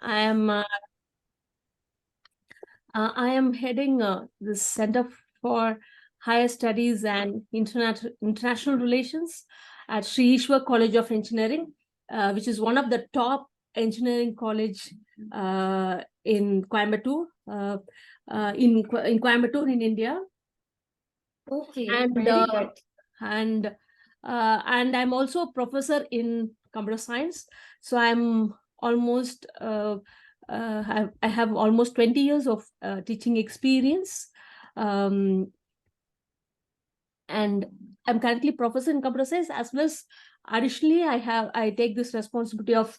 I am I am heading the Center for Higher Studies and International Relations at Sri Ishwar College of Engineering, which is one of the top engineering college in Coimbatore, in Coimbatore in India. Okay, And very good. and I'm also a professor in computer science. So I'm almost I have almost 20 years of teaching experience, um, and I'm currently professor in computer science, as well as additionally I take this responsibility of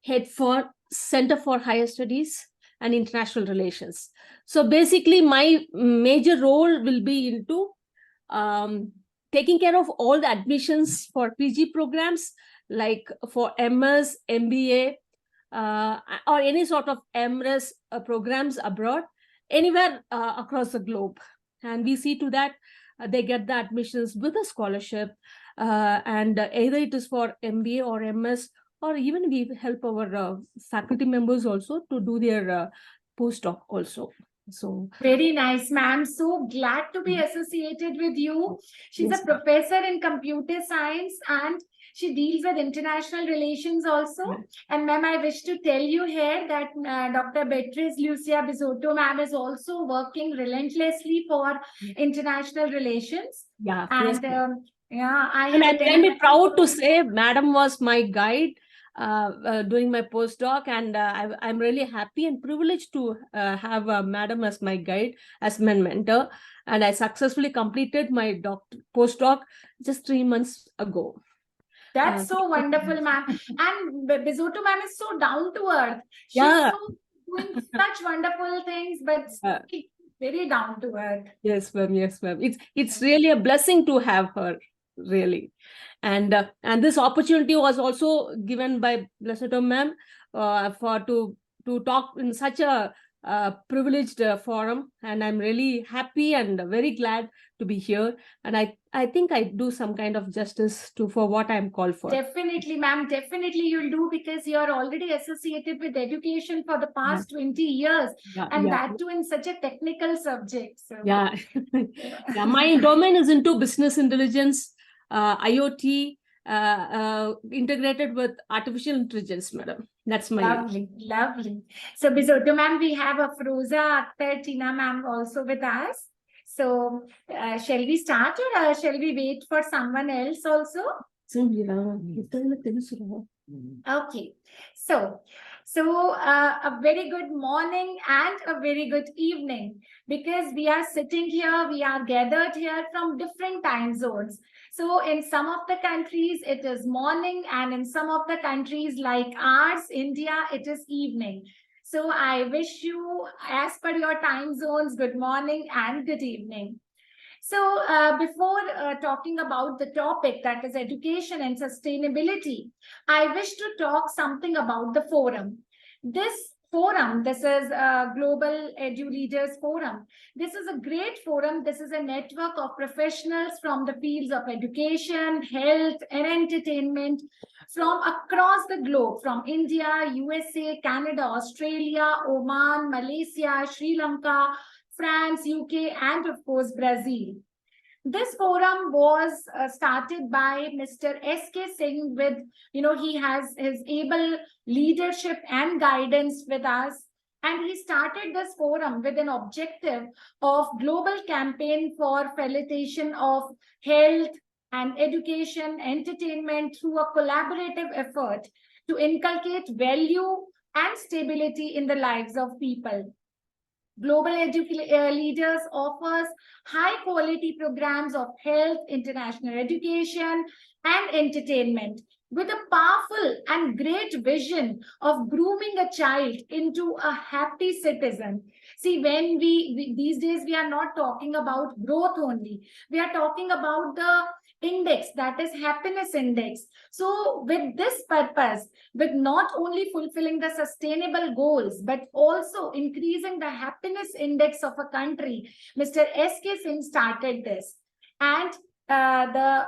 head for Center for Higher Studies and International Relations. So basically, my major role will be into taking care of all the admissions for PG programs, like for MS, MBA, or any sort of MRes programs abroad, anywhere across the globe. And we see to that they get the admissions with a scholarship, and either it is for MBA or MS, or even we help our faculty members also to do their postdoc also. So Very nice, ma'am. So glad to be associated with you. She's yes, a professor in computer science and she deals with international relations also. And ma'am, I wish to tell you here that Dr. Beatriz Lucia Bisotto ma'am is also working relentlessly for international relations. yeah, yes. And yeah, I And have I'm very attended. proud to say Madam was my guide doing my postdoc, and I'm really happy and privileged to have Madam as my guide, as my mentor. And I successfully completed my postdoc just 3 months ago. That's so wonderful, ma'am. And Bisotto ma'am is so down to earth. She's Yeah. so doing such wonderful things, but very down to earth. Yes, ma'am. Yes, ma'am. It's really a blessing to have her, really. And this opportunity was also given by Blessed ma'am for to talk in such a privileged forum, and I'm really happy and very glad to be here. And I think I do some kind of justice to for what I'm called for. Definitely, ma'am. Definitely you'll do, because you're already associated with education for the past 20 years. And that too in such a technical subject. So. Yeah. Yeah, my domain is into business intelligence, IoT, integrated with artificial intelligence, madam. That's my lovely, lovely. So Bisotto ma'am, we have Afroza Akhtar Tina ma'am also with us. So shall we start, or shall we wait for someone else also? Okay. So a very good morning and a very good evening, because we are sitting here, we are gathered here from different time zones. So in some of the countries, it is morning, and in some of the countries like ours, India, it is evening. So I wish you, as per your time zones, good morning and good evening. So before talking about the topic, that is education and sustainability, I wish to talk something about the forum. This forum, this is Global Edu Leaders Forum. This is a great forum. This is a network of professionals from the fields of education, health, and entertainment from across the globe, from India, USA, Canada, Australia, Oman, Malaysia, Sri Lanka, France, UK, and of course, Brazil. This forum was started by Mr. S.K. Singh with, he has his able leadership and guidance with us. And he started this forum with an objective of global campaign for facilitation of health and education, entertainment through a collaborative effort to inculcate value and stability in the lives of people. Global Leaders offers high quality programs of health, international education, and entertainment with a powerful and great vision of grooming a child into a happy citizen. See, when we these days, we are not talking about growth only. We are talking about the index, that is happiness index. So with this purpose, with not only fulfilling the sustainable goals, but also increasing the happiness index of a country, Mr. S.K. Singh started this. And the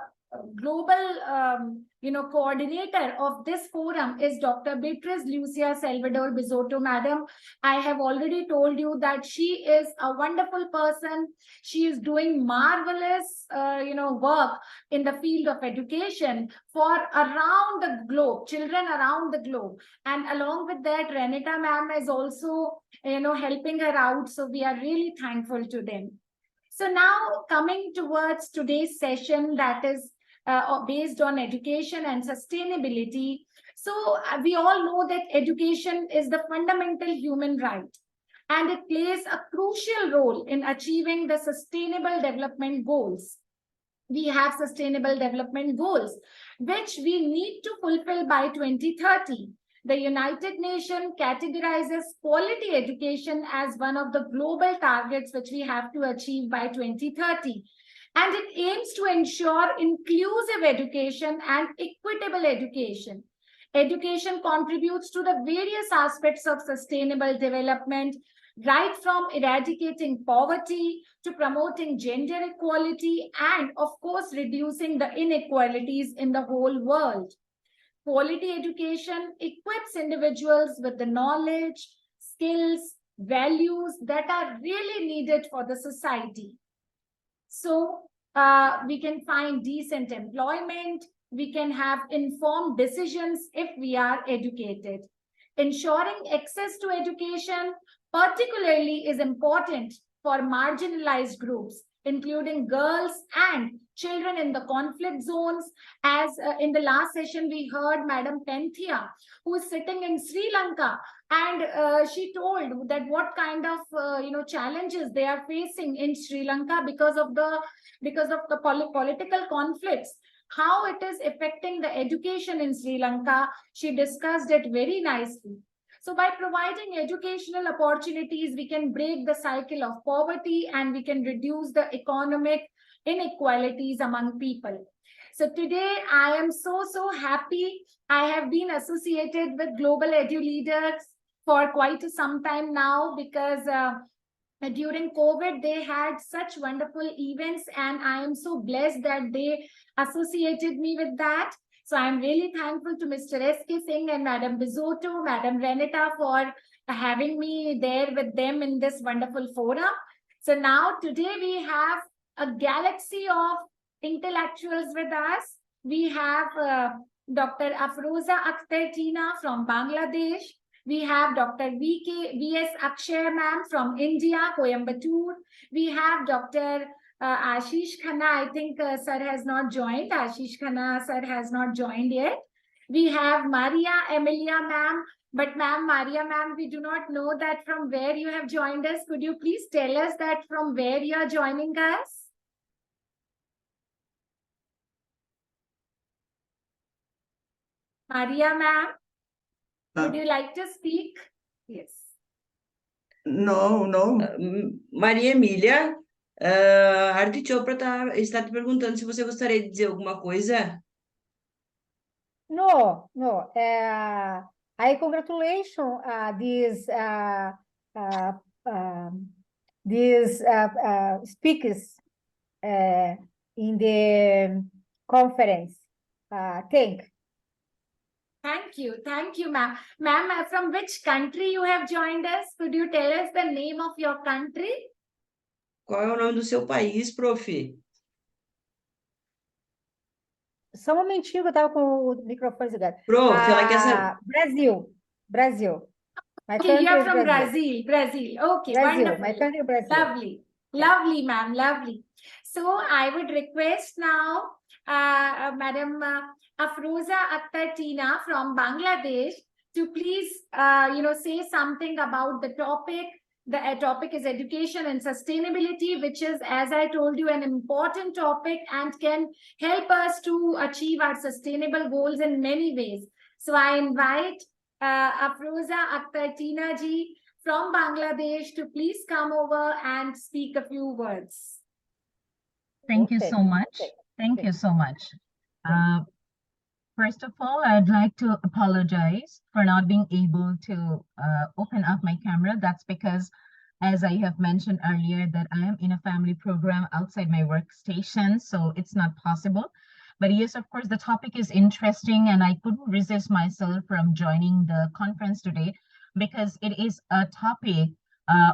global coordinator of this forum is Dr. Beatriz Lucia Salvador Bizotto, madam. I have already told you that she is a wonderful person. She is doing marvelous, work in the field of education for around the globe, children around the globe. And along with that, Renita ma'am is also, helping her out. So we are really thankful to them. So now coming towards today's session, that is based on education and sustainability. So we all know that education is the fundamental human right, and it plays a crucial role in achieving the sustainable development goals. We have sustainable development goals, which we need to fulfill by 2030. The United Nations categorizes quality education as one of the global targets which we have to achieve by 2030. And it aims to ensure inclusive education and equitable education. Education contributes to the various aspects of sustainable development, right from eradicating poverty to promoting gender equality and, of course, reducing the inequalities in the whole world. Quality education equips individuals with the knowledge, skills, values that are really needed for the society. So we can find decent employment, we can have informed decisions if we are educated. Ensuring access to education particularly is important for marginalized groups, including girls and children in the conflict zones. As in the last session, we heard Madam Penthia, who is sitting in Sri Lanka, and she told that what kind of challenges they are facing in Sri Lanka because of the political conflicts, how it is affecting the education in Sri Lanka. She discussed it very nicely. So by providing educational opportunities, we can break the cycle of poverty and we can reduce the economic inequalities among people. So today I am so happy. I have been associated with Global Edu Leaders for quite some time now, because during COVID, they had such wonderful events, and I am so blessed that they associated me with that. So I'm really thankful to Mr. S.K. Singh and Madam Bizotto, Madam Renita for having me there with them in this wonderful forum. So now today we have a galaxy of intellectuals with us. We have Dr. Afroza Akhtar Tina from Bangladesh. We have Dr. V.S. Akshay ma'am from India, Coimbatore. We have Dr. Ashish Khanna. I think sir has not joined. Ashish Khanna sir has not joined yet. We have Maria Emilia ma'am. But ma'am, Maria ma'am, we do not know that from where you have joined us. Could you please tell us that from where you are joining us? Maria ma'am, would you like to speak? Yes. No. Maria Emília, Arti Chopra está te perguntando se você gostaria de dizer alguma coisa. No. I congratulation these speakers in the conference. Thank you, ma'am. Ma'am, from which country you have joined us? Could you tell us the name of your country? Qual é o nome do seu país, prof? Só um momentinho que eu estava com o microfone ligado. Prof, ela quer saber. Brasil. My Okay, you country are is from Brazil. Brazil. Okay, Brazil. wonderful. My country is Brazil. Lovely, ma'am, lovely. So I would request now Madam Afroza Akhtar Tina from Bangladesh to please, say something about the topic. The topic is education and sustainability, which is, as I told you, an important topic and can help us to achieve our sustainable goals in many ways. So I invite Afroza Akhtar Tina ji from Bangladesh to please come over and speak a few words. Thank you so much. Thank you so much. First of all, I'd like to apologize for not being able to open up my camera. That's because, as I have mentioned earlier, that I am in a family program outside my workstation, so it's not possible. But yes, of course, the topic is interesting, and I couldn't resist myself from joining the conference today because it is a topic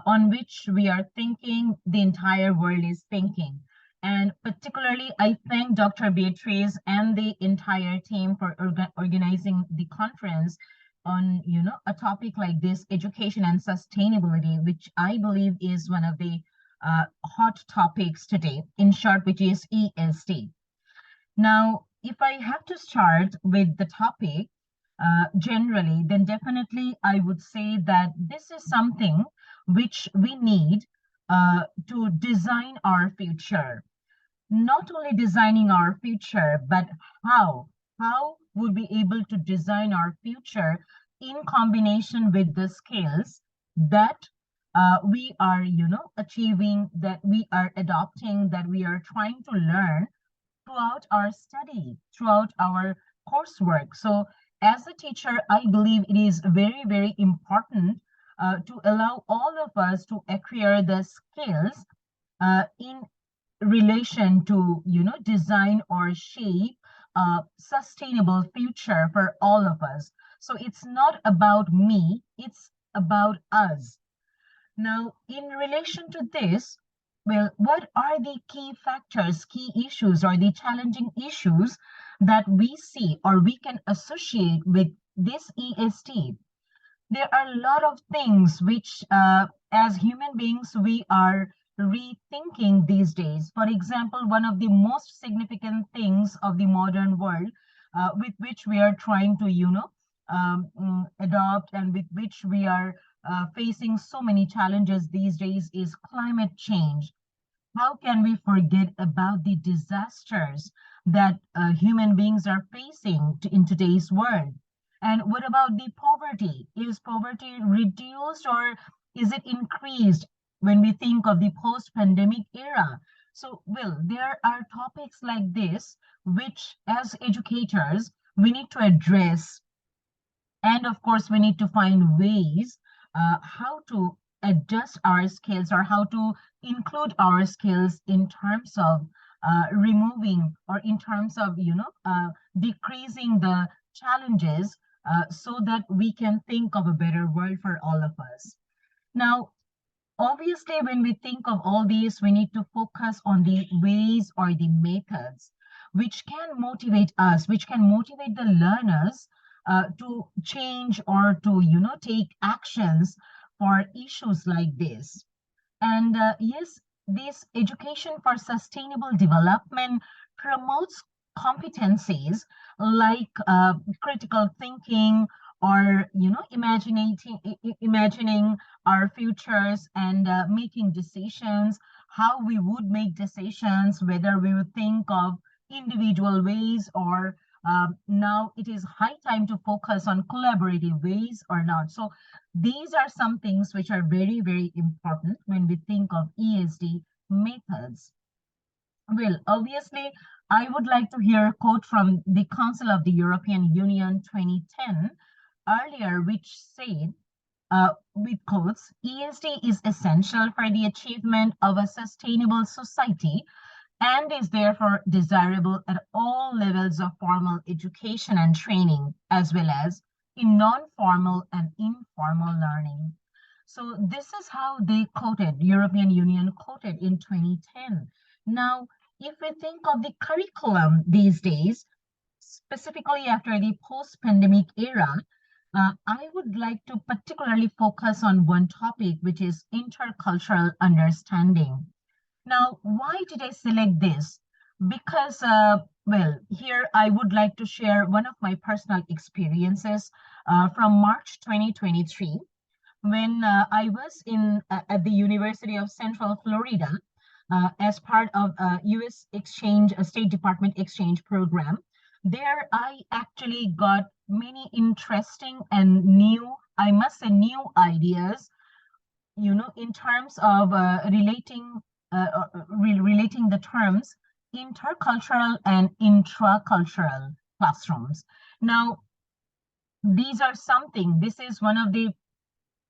on which we are thinking, the entire world is thinking. And particularly, I thank Dr. Beatrice and the entire team for organizing the conference on, a topic like this, education and sustainability, which I believe is one of the hot topics today, in short, which is ESD. Now, if I have to start with the topic generally, then definitely I would say that this is something which we need to design our future. Not only designing our future, but how would we able to design our future in combination with the skills that we are, achieving, that we are adopting, that we are trying to learn throughout our study, throughout our coursework. So as a teacher, I believe it is very, very important to allow all of us to acquire the skills in relation to, design or shape a sustainable future for all of us. So it's not about me, it's about us. Now, in relation to this, well, what are the key factors, key issues, or the challenging issues that we see or we can associate with this ESD? There are a lot of things which, as human beings, we are rethinking these days. For example, one of the most significant things of the modern world with which we are trying to, adopt, and with which we are facing so many challenges these days is climate change. How can we forget about the disasters that human beings are facing in today's world? And what about the poverty? Is poverty reduced or is it increased when we think of the post-pandemic era? So, well, there are topics like this, which as educators, we need to address. And of course, we need to find ways how to adjust our skills or how to include our skills in terms of removing or in terms of, decreasing the challenges so that we can think of a better world for all of us. Now, obviously, when we think of all these, we need to focus on the ways or the methods which can motivate us, which can motivate the learners to change or to, take actions for issues like this. And yes, this education for sustainable development promotes competencies like critical thinking or, imagining our futures and making decisions, how we would make decisions, whether we would think of individual ways or now it is high time to focus on collaborative ways or not. So these are some things which are very, very important when we think of ESD methods. Well, obviously, I would like to hear a quote from the Council of the European Union 2010 earlier, which said, with quotes, ESD is essential for the achievement of a sustainable society and is therefore desirable at all levels of formal education and training, as well as in non-formal and informal learning. So this is how they quoted, European Union quoted in 2010. Now, if we think of the curriculum these days, specifically after the post-pandemic era, I would like to particularly focus on one topic, which is intercultural understanding. Now, why did I select this? Because, well, here I would like to share one of my personal experiences from March 2023, when I was at the University of Central Florida as part of a U.S. exchange, a State Department exchange program. There, I actually got many interesting and new, I must say, new ideas, in terms of relating the terms intercultural and intracultural classrooms. Now, this is one of the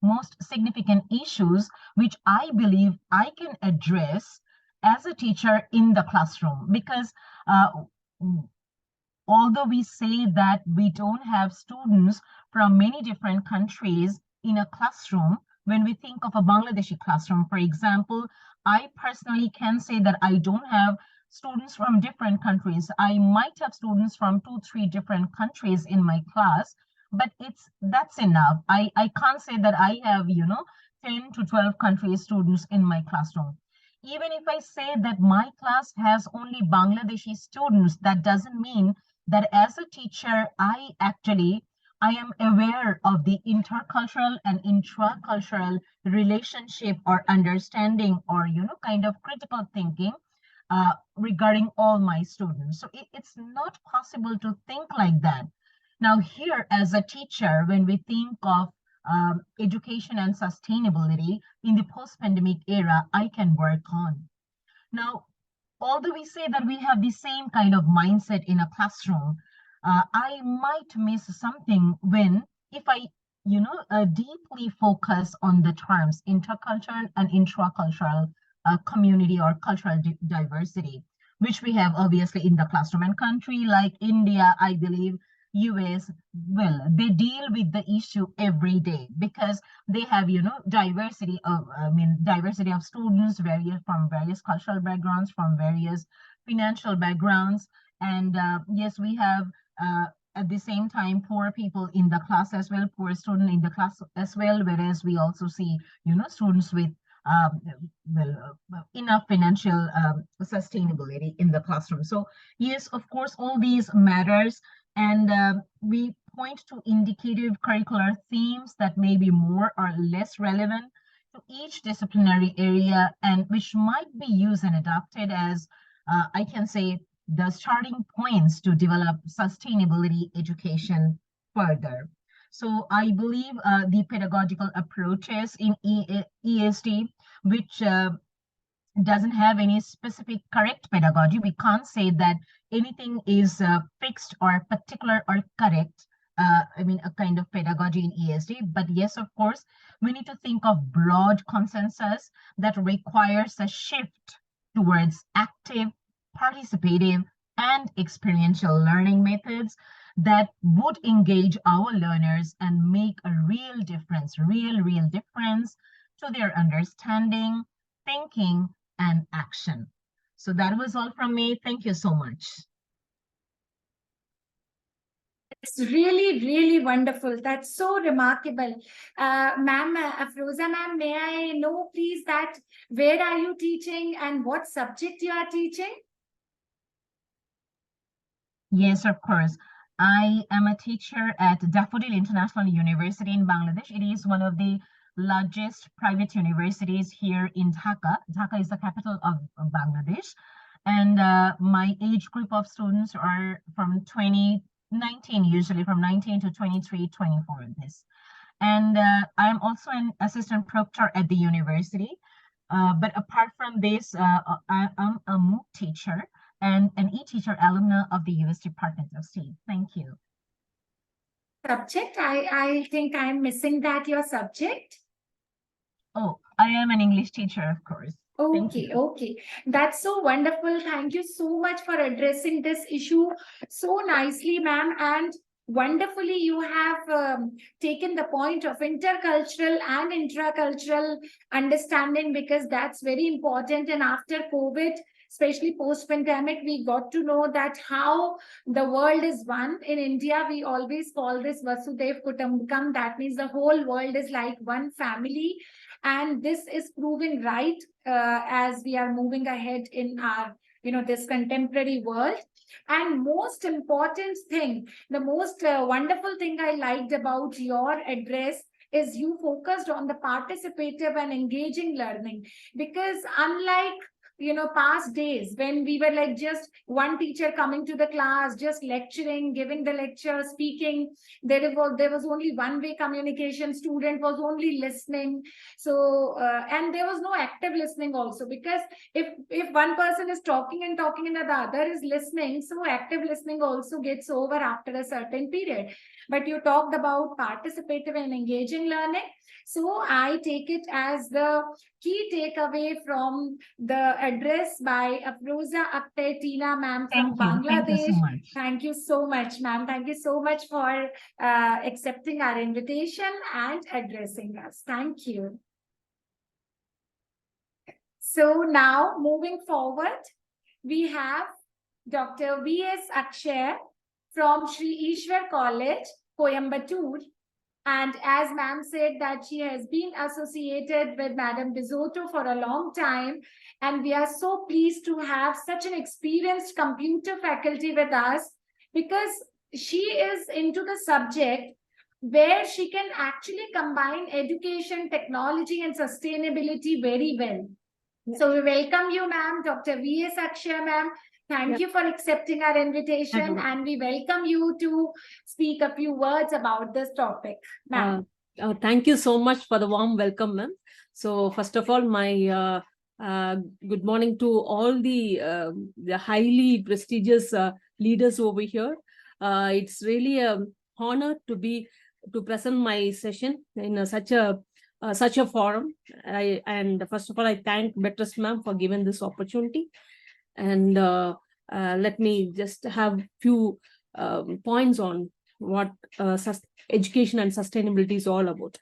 most significant issues which I believe I can address as a teacher in the classroom, because although we say that we don't have students from many different countries in a classroom, when we think of a Bangladeshi classroom, for example, I personally can say that I don't have students from different countries. I might have students from 2-3 different countries in my class, but that's enough. I can't say that I have, 10 to 12 country students in my classroom. Even if I say that my class has only Bangladeshi students, that doesn't mean that as a teacher, I am aware of the intercultural and intracultural relationship or understanding or, kind of critical thinking regarding all my students. So it's not possible to think like that. Now here as a teacher, when we think of education and sustainability in the post-pandemic era, I can work on. Now, although we say that we have the same kind of mindset in a classroom, I might miss something if I, deeply focus on the terms intercultural and intracultural community or cultural diversity, which we have obviously in the classroom. And country like India, I believe, US, well, they deal with the issue every day because they have, diversity of students, from various cultural backgrounds, from various financial backgrounds. And yes, we have at the same time poor people in the class as well, poor student in the class as well, whereas we also see, students with enough financial sustainability in the classroom. So yes, of course, all these matters. And we point to indicative curricular themes that may be more or less relevant to each disciplinary area and which might be used and adopted as, I can say, the starting points to develop sustainability education further. So I believe the pedagogical approaches in ESD, which doesn't have any specific correct pedagogy. We can't say that anything is fixed or particular or correct. A kind of pedagogy in ESD. But yes, of course, we need to think of broad consensus that requires a shift towards active, participative, and experiential learning methods that would engage our learners and make a real difference to their understanding, thinking, and action. So that was all from me. Thank you so much. It's really, really wonderful. That's so remarkable. Ma'am, Afroza ma'am, may I know please that where are you teaching and what subject you are teaching? Yes, of course. I am a teacher at Daffodil International University in Bangladesh. It is one of the largest private universities here in Dhaka. Dhaka is the capital of Bangladesh. And my age group of students are from 2019, usually from 19 to 23, 24 in this. And I'm also an assistant proctor at the university. But apart from this, I'm a MOOC teacher and an e-teacher alumna of the U.S. Department of State. Thank you. Subject? I think I'm missing that, your subject. Oh, I am an English teacher, of course. Okay. That's so wonderful. Thank you so much for addressing this issue so nicely, ma'am. And wonderfully, you have taken the point of intercultural and intracultural understanding because that's very important. And after COVID, especially post-pandemic, we got to know that how the world is one. In India, we always call this Vasudev Kutumbakam. That means the whole world is like one family. And this is proving right as we are moving ahead in our, this contemporary world. And most important thing, the most wonderful thing I liked about your address is you focused on the participative and engaging learning, because unlike past days when we were like just one teacher coming to the class, just lecturing, giving the lecture, speaking, there was only one-way communication, student was only listening. So and there was no active listening also, because if one person is talking and the other is listening, so active listening also gets over after a certain period. But you talked about participative and engaging learning. So I take it as the key takeaway from the address by Afroza Akhtar Tina ma'am from Thank you. Thank you so Bangladesh. much. Thank you so much, ma'am. Thank you so much for accepting our invitation and addressing us. Thank you. So now moving forward, we have Dr. V.S. Akshay from Sri Ishwar College, Coimbatore. And as ma'am said that she has been associated with Madam Bisotto for a long time. And we are so pleased to have such an experienced computer faculty with us because she is into the subject where she can actually combine education, technology, and sustainability very well. Yeah. So we welcome you, ma'am, Dr. V.S. Akshay, ma'am. Thank you for accepting our invitation, and we welcome you to speak a few words about this topic, ma'am. Thank you so much for the warm welcome, ma'am. So first of all, my good morning to all the highly prestigious leaders over here. It's really an honor to present my session in such a forum. And first of all, I thank Beatrice ma'am for giving this opportunity. And let me just have few points on what education and sustainability is all about.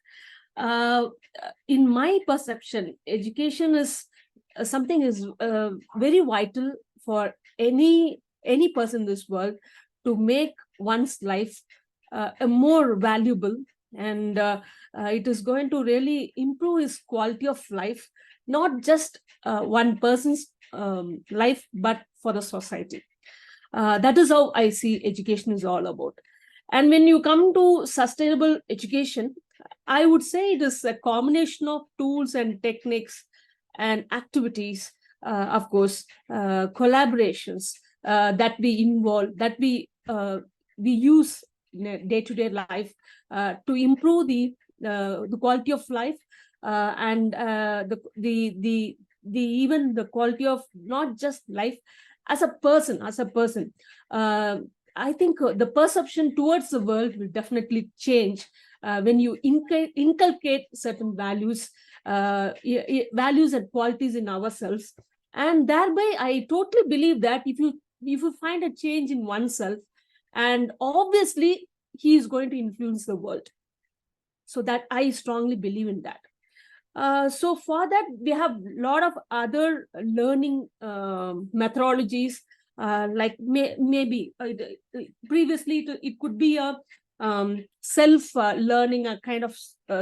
In my perception, education is something is very vital for any person in this world to make one's life a more valuable, and it is going to really improve his quality of life, not just one person's life, but for the society. That is how I see education is all about. And when you come to sustainable education, I would say it is a combination of tools and techniques and activities, of course, collaborations that we involve, that we use in day-to-day life to improve the quality of life and the even the quality of not just life as a person. I think the perception towards the world will definitely change when you inculcate certain values and qualities in ourselves. And thereby, I totally believe that if you find a change in oneself, and obviously he is going to influence the world. So that I strongly believe in that. So for that, we have a lot of other learning methodologies, like maybe previously it could be a self-learning a kind of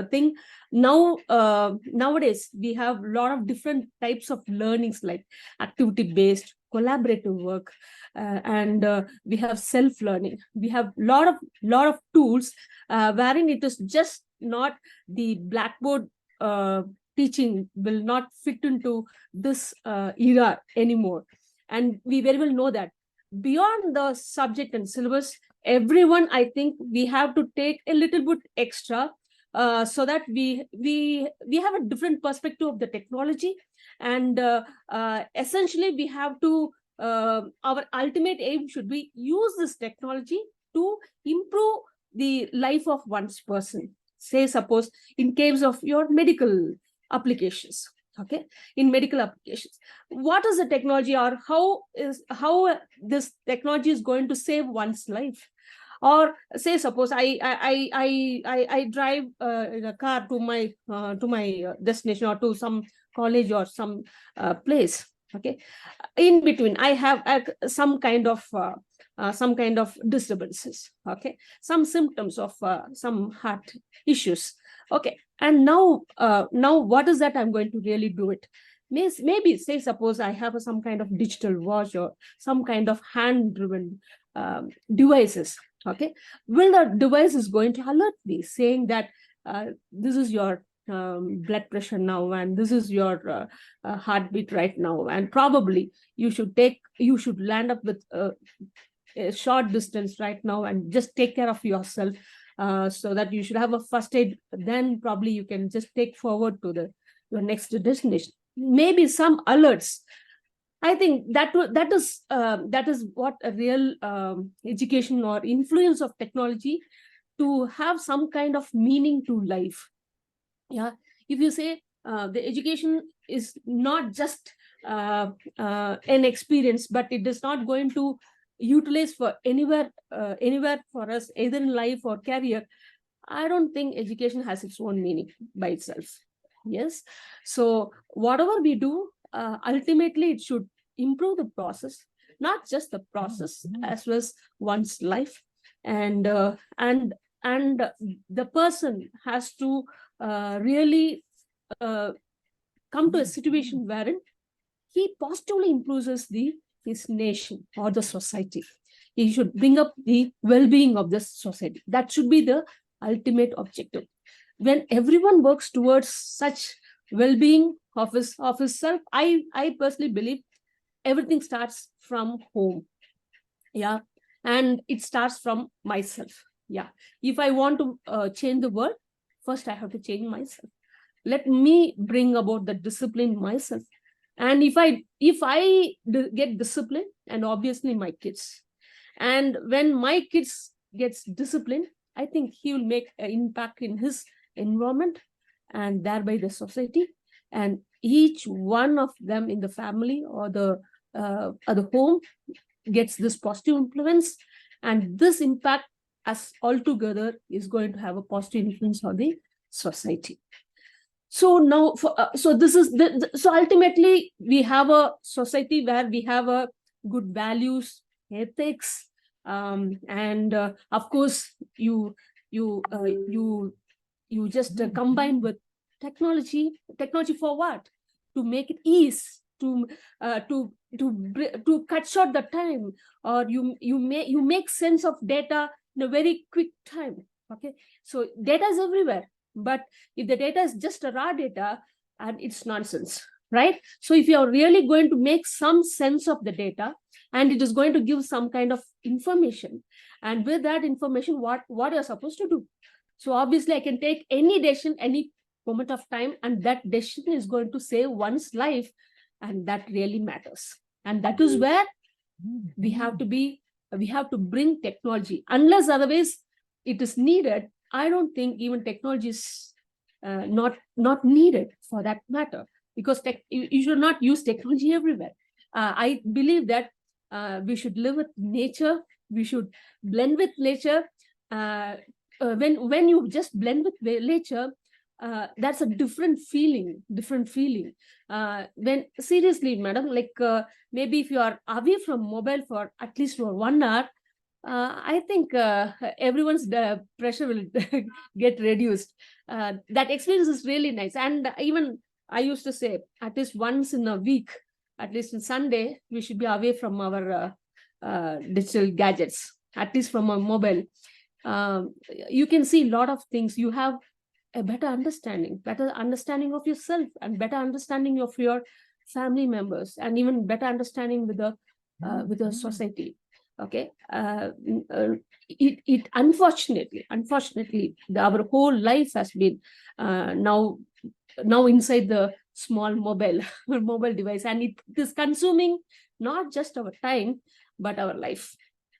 thing. Now, nowadays, we have a lot of different types of learnings like activity-based, collaborative work, and we have self-learning. We have a lot of tools wherein it is just not the blackboard teaching will not fit into this era anymore. And we very well know that beyond the subject and syllabus, everyone, I think we have to take a little bit extra so that we have a different perspective of the technology. And essentially, we have to, our ultimate aim should be use this technology to improve the life of one's person. Say, suppose, in case of your medical applications, okay, in medical applications, what is the technology, or how this technology is going to save one's life? Or say, suppose I drive in a car to my destination, or to some college or some place. Okay, in between I have some kind of disturbances. Okay, some symptoms of some heart issues. Okay, and now what is that I'm going to really do it? Maybe say, suppose I have some kind of digital watch or some kind of hand-driven devices. Okay, well, the device is going to alert me saying that this is your blood pressure now, and this is your heartbeat right now, and probably you should land up with a short distance right now, and just take care of yourself, so that you should have a first aid. Then probably you can just take forward to your next destination. Maybe some alerts. I think that is what a real education or influence of technology to have some kind of meaning to life. Yeah, if you say the education is not just an experience, but it is not going to utilize for anywhere for us, either in life or career, I don't think education has its own meaning by itself. Yes. So whatever we do, ultimately it should improve the process, not just the process, as well as one's life. And the person has to really come to a situation wherein he positively improves his nation or the society. He should bring up the well-being of the society. That should be the ultimate objective. When everyone works towards such well-being of his self, I personally believe everything starts from home. Yeah, and it starts from myself. Yeah, if I want to change the world, first I have to change myself. Let me bring about the discipline myself. And if I get discipline, and obviously my kids, and when my kids gets disciplined, I think he will make an impact in his environment and thereby the society, and each one of them in the family or the home gets this positive influence, and this impact as altogether is going to have a positive influence on the society. So now so ultimately we have a society where we have a good values, ethics, and of course you just combine with technology for what? To make it ease, to cut short the time, or you make sense of data in a very quick time. Okay, so data is everywhere, but if the data is just a raw data, and it's nonsense, right? So if you are really going to make some sense of the data, and it is going to give some kind of information, and with that information, what you're supposed to do. So obviously I can take any decision, any moment of time, and that decision is going to save one's life, and that really matters. And that is where we have to bring technology. Unless otherwise it is needed, I don't think even technology is not needed for that matter, because you should not use technology everywhere. I believe that we should live with nature. We should blend with nature. When you just blend with nature, that's a different feeling. When seriously, madam, like maybe if you are away from mobile for at least for 1 hour, I think everyone's pressure will get reduced. That experience is really nice. And even I used to say, at least once in a week, at least on Sunday, we should be away from our digital gadgets, at least from our mobile. You can see a lot of things. You have a better understanding of yourself, and better understanding of your family members, and even better understanding with the society. Okay, it unfortunately, our whole life has been now inside the small mobile device, and it is consuming not just our time but our life.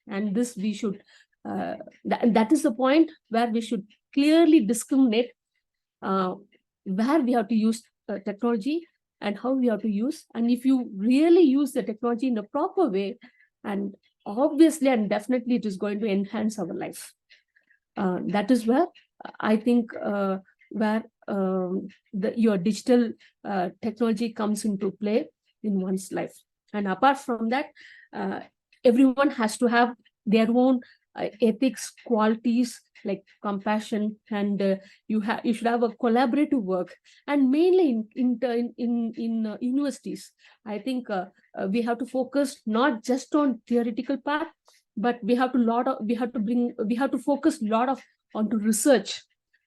And this we should that is the point where we should clearly discriminate where we have to use technology and how we have to use. And if you really use the technology in a proper way, and obviously and definitely it is going to enhance our life. That is where I think where your digital technology comes into play in one's life. And apart from that, everyone has to have their own ethics, qualities like compassion, and you should have a collaborative work. And mainly in universities, I think we have to focus not just on theoretical part, but we have to focus a lot of onto research.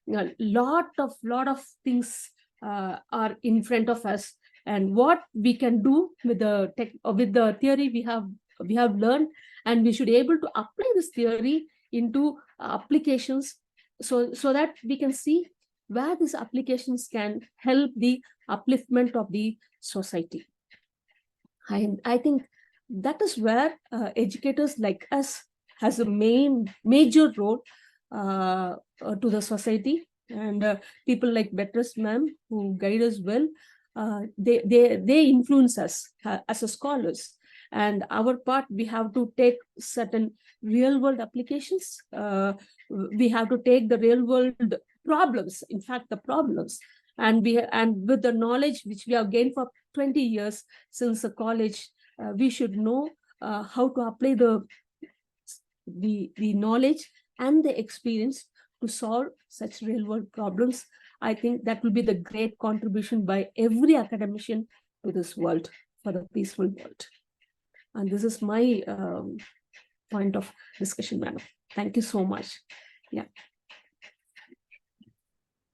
Lot of things are in front of us, and what we can do with the theory we have learned, and we should be able to apply this theory into applications, so that we can see where these applications can help the upliftment of the society. I think that is where educators like us has a major role to the society, And people like Beatrice ma'am, who guide us well, they influence us as a scholars. And our part, we have to take certain real world applications. We have to take the real world problems, in fact, the problems. And with the knowledge which we have gained for 20 years since the college, we should know how to apply the knowledge and the experience to solve such real world problems. I think that will be the great contribution by every academician to this world, for the peaceful world. And this is my point of discussion, madam. Thank you so much. Yeah.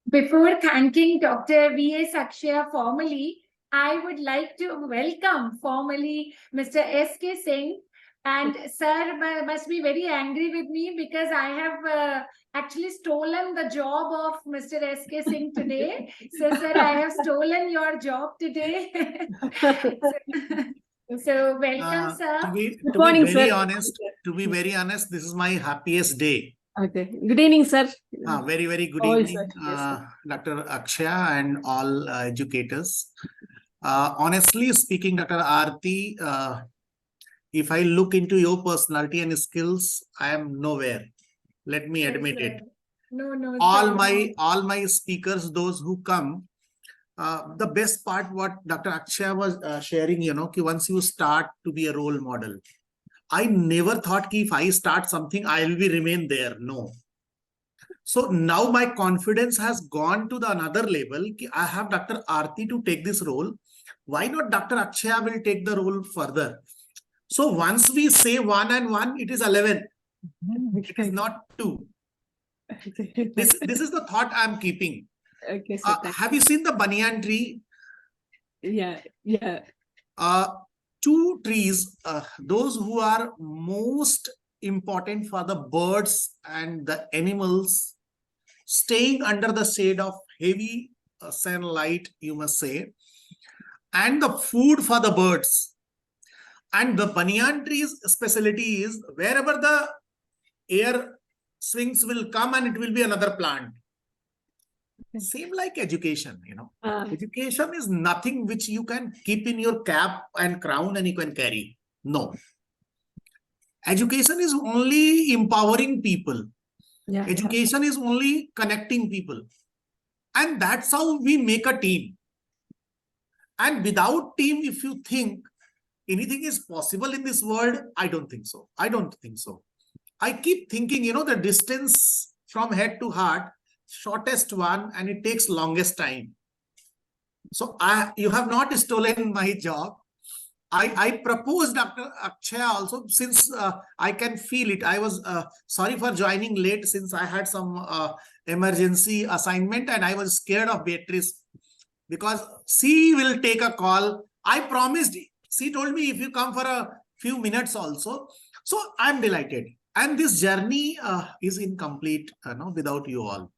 Before thanking Dr. V.S. Akshaya formally, I would like to welcome formally Mr. S.K. Singh. And sir must be very angry with me because I have actually stolen the job of Mr. S.K. Singh today. So sir, I have stolen your job today. So welcome, sir. To be morning, very sir. honest, this is my happiest day. Okay. Good evening, sir. Very, very good Oh, evening, sir. Yes, sir. Dr. Akshaya and all educators. Honestly speaking, Dr. Aarti, if I look into your personality and skills, I am nowhere. Let me admit it. No, All sir. my speakers, those who come, the best part what Dr. Akshaya was sharing, ki once you start to be a role model, I never thought ki if I start something, I will remain there. No. So now my confidence has gone to the another level. Ki I have Dr. Aarti to take this role. Why not Dr. Akshaya will take the role further? So once we say 1 and 1, it is 11. It is not 2. This is the thought I am keeping. Okay, sir. Have you seen the banyan tree? Yeah. 2 trees, those who are most important for the birds and the animals, staying under the shade of heavy sunlight, you must say, and the food for the birds. And the banyan tree's specialty is wherever the air swings will come and it will be another plant. Same like education, Education is nothing which you can keep in your cap and crown and you can carry. No. Education is only empowering people. Yeah. Education is only connecting people. And that's how we make a team. And without team, if you think anything is possible in this world, I don't think so. I keep thinking, the distance from head to heart, shortest one, and it takes longest time. So you have not stolen my job. I proposed Dr. Akshaya also, since I can feel it. I was sorry for joining late since I had some emergency assignment and I was scared of Beatrice because she will take a call. I promised. She told me if you come for a few minutes also. So I'm delighted. And this journey is incomplete without you all.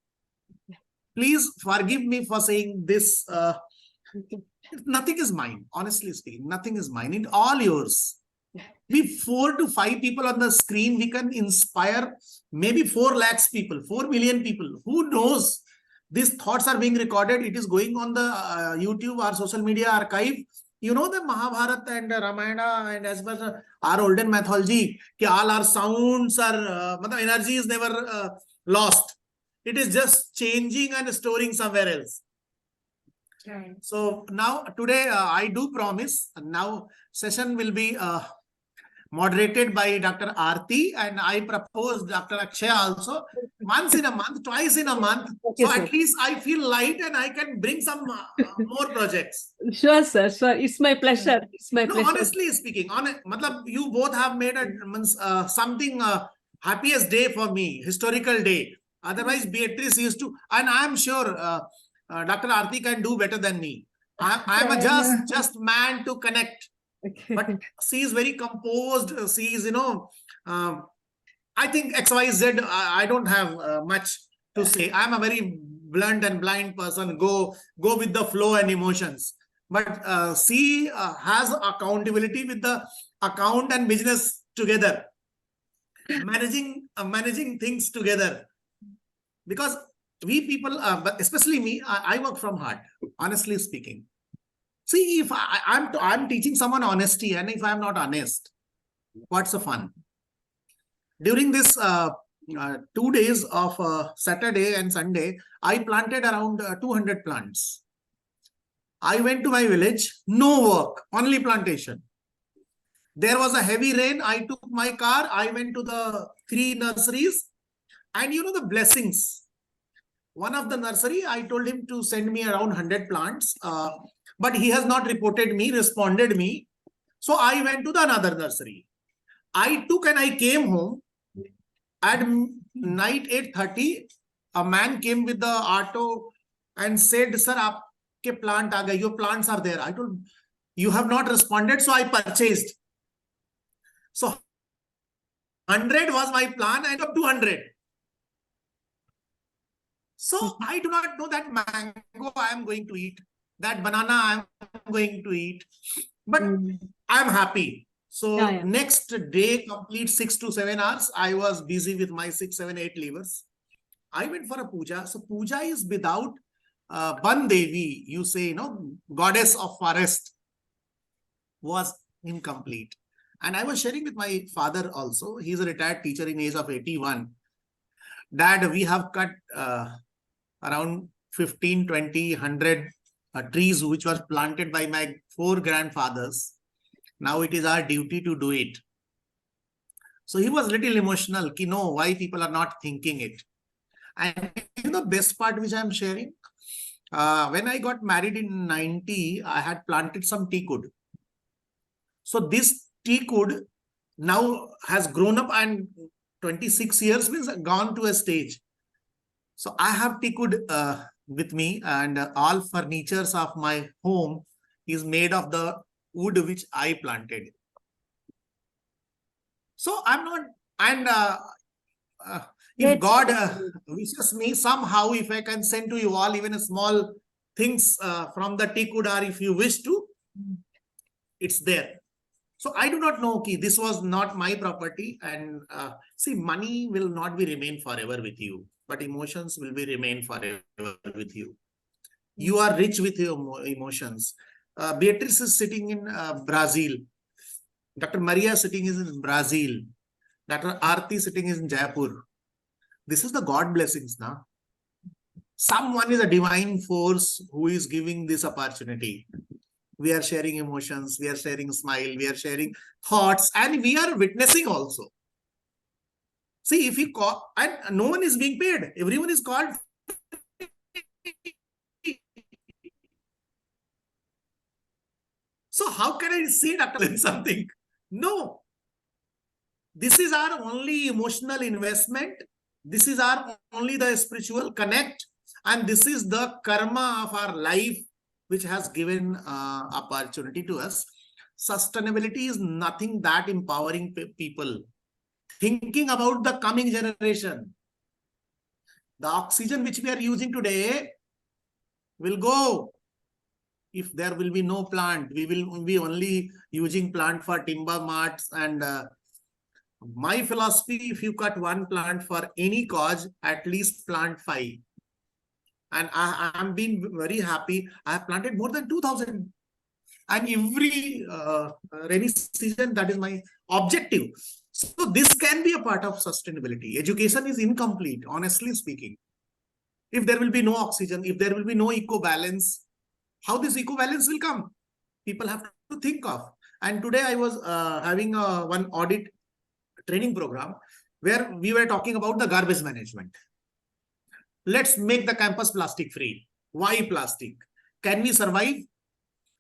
Please forgive me for saying this. Nothing is mine, honestly speaking. Nothing is mine. It's all yours. We 4 to 5 people on the screen, we can inspire maybe 4 lakhs people, 4 million people. Who knows? These thoughts are being recorded. It is going on the YouTube or social media archive. The Mahabharata and Ramayana and as well as our olden mythology, all our sounds are, energy is never lost. It is just changing and storing somewhere else. Right. So now today I do promise, now session will be moderated by Dr. Aarti, and I propose Dr. Akshaya also once in a month, twice in a month. Okay, so sir. at least I feel light and I can bring some more projects. Sure, sir. Sure. It's my pleasure. It's my No, pleasure. honestly speaking, you both have made something happiest day for me, historical day. Otherwise, Beatrice used to, and I am sure Dr. Aarti can do better than me. I am a just man to connect. Okay. But she is very composed. She is, I think XYZ, I don't have much to say. I'm a very blunt and blind person. Go with the flow and emotions. But she has accountability with the account and business together. Managing things together. Because we people, but especially me, I work from heart, honestly speaking. See, if I'm teaching someone honesty, and if I'm not honest, what's the fun? During this 2 days of Saturday and Sunday, I planted around 200 plants. I went to my village, no work, only plantation. There was a heavy rain. I took my car. I went to the 3 nurseries, and you know the blessings. One of the nursery, I told him to send me around 100 plants, but he has not responded me. So I went to the another nursery. I took and I came home. At night 8:30, a man came with the auto and said, "Sir, aapke plant aa gaye. Your plants are there." I told him, "You have not responded," so I purchased. So 100 was my plan, and up to 200. So I do not know that mango I am going to eat, that banana I am going to eat, but I am happy. So next day, complete 6 to 7 hours, I was busy with my 6, 7, 8 levers. I went for a puja. So puja is without Ban Devi, you say, goddess of forest, was incomplete. And I was sharing with my father also. He's a retired teacher in age of 81. Dad, we have cut around 15, 20, 100 trees which were planted by my 4 grandfathers. Now it is our duty to do it. So he was a little emotional, why people are not thinking it. And the best part which I'm sharing, when I got married in 90, I had planted some teakwood. So this teakwood now has grown up, and 26 years means gone to a stage. So I have teakwood with me, and all furnitures of my home is made of the wood which I planted. So I'm not, and if God wishes me somehow, if I can send to you all even a small things from the teakwood, or if you wish to, it's there. So I do not know, okay, this was not my property. And see, money will not be remain forever with you, but emotions will be remain forever with you. You are rich with your emotions. Beatrice is sitting in Brazil. Dr. Maria sitting is in Brazil. Dr. Aarti sitting is in Jaipur. This is the God blessings now. Someone is a divine force who is giving this opportunity. We are sharing emotions, we are sharing smile, we are sharing thoughts, and we are witnessing also. See, if you call, and no one is being paid, everyone is called. So how can I say Dr. something? No. This is our only emotional investment. This is our only the spiritual connect. And this is the karma of our life, which has given opportunity to us. Sustainability is nothing that empowering people. Thinking about the coming generation. The oxygen which we are using today will go. If there will be no plant, we will be only using plant for timber mats. And my philosophy, if you cut one plant for any cause, at least plant 5. And I'm being very happy. I have planted more than 2,000. And every rainy season, that is my objective. So this can be a part of sustainability. Education is incomplete, honestly speaking. If there will be no oxygen, if there will be no eco-balance, how this eco-balance will come? People have to think of. And today I was having one audit training program where we were talking about the garbage management. Let's make the campus plastic free. Why plastic? Can we survive?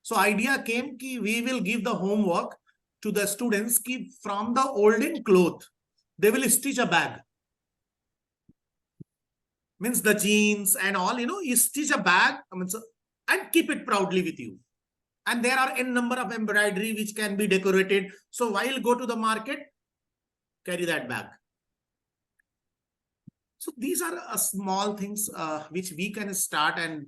So idea came that we will give the homework to the students that from the olden cloth, they will stitch a bag. Means the jeans and all, you stitch a bag and keep it proudly with you. And there are n number of embroidery which can be decorated. So while go to the market, carry that bag. So these are small things which we can start, and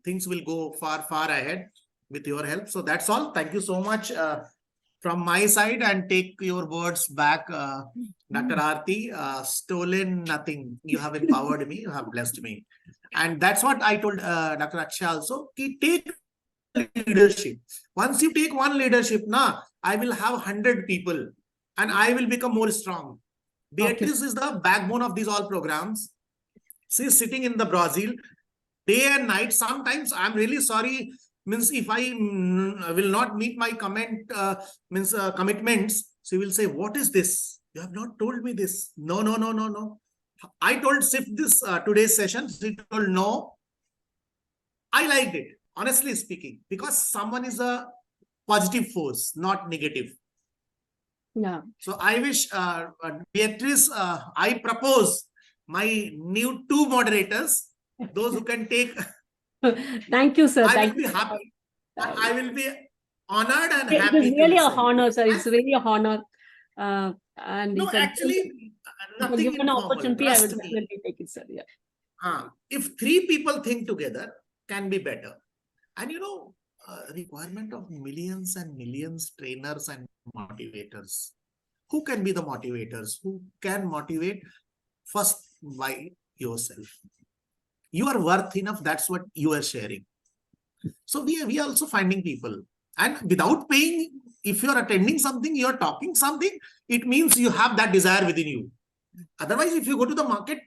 things will go far, far ahead with your help. So that's all. Thank you so much from my side and take your words back, Dr. Aarti. Stolen nothing. You have empowered me. You have blessed me. And that's what I told Dr. Akshay also. Ki take leadership. Once you take one leadership, I will have 100 people and I will become more strong. Beatrice is the backbone of these all programs. She is sitting in the Brazil day and night. Sometimes I'm really sorry. Means if I will not meet my commitments, she will say, what is this? You have not told me this. No. I told Sif this today's session. She told no. I liked it, honestly speaking, because someone is a positive force, not negative. Yeah. So I wish Beatrice, I propose my new 2 moderators, those who can take. Thank you, sir. I Thank will be you. happy. I will be honored and It happy. is to really a listen. honor, sir. It's really a honor. And No, if I actually, if I nothing given an informal. opportunity, I would Trust me. definitely take it, sir. Yeah. If 3 people think together, can be better. And requirement of millions and millions trainers and motivators. Who can be the motivators? Who can motivate? First, by yourself. You are worth enough. That's what you are sharing. So we are also finding people. And without paying, if you are attending something, you are talking something, it means you have that desire within you. Otherwise, if you go to the market,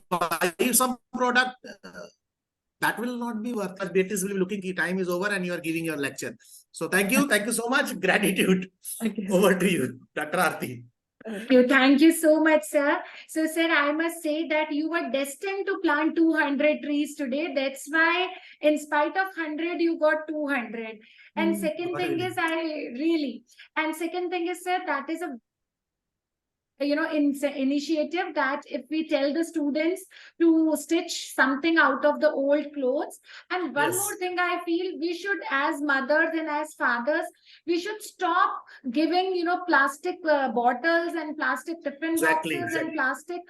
buy some product, that will not be worth it. Beatrice will be looking, time is over and you are giving your lecture. So thank you so much. Gratitude. Okay. Over to you, Dr. Aarti. Thank you so much, sir. So, sir, I must say that you were destined to plant 200 trees today. That's why, in spite of 100, you got 200. And second thing is, second thing is, sir, that is a initiative that if we tell the students to stitch something out of the old clothes. And one Yes. more thing I feel we should, as mothers and as fathers, we should stop giving plastic bottles and plastic tiffin boxes and plastic